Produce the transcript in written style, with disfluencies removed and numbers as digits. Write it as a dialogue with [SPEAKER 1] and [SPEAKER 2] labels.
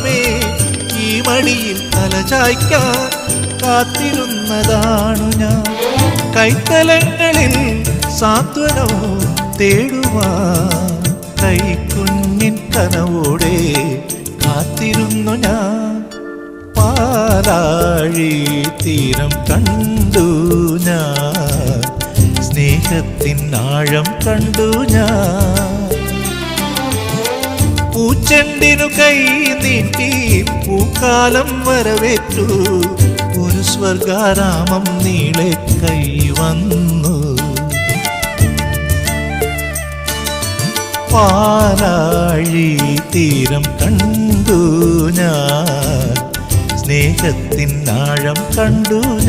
[SPEAKER 1] മാത്രമേ ഈ മടിയിൽ തലചായ്ക്കാൻ കാത്തിരുന്നതാണു ഞാൻ. കൈത്തലങ്ങളിൽ സാന്ത്വനവും തേടുവാൻ കൈക്കുഞ്ഞിൻ കനവോടെ കാത്തിരുന്നു ഞാൻ. പാലാഴി തീരം കണ്ടു ഞാൻ, സ്നേഹത്തിൻ ആഴം കണ്ടു ഞാൻ. പൂച്ചെണ്ടിനു കൈ നീട്ടി പൂക്കാലം വരവേറ്റു, ഒരു സ്വർഗാരാമം നീളെ കൈ വന്നു. പാലാഴി തീരം കണ്ടു ഞാൻ, സ്നേഹത്തിൻ ആഴം കണ്ടു ഞാൻ.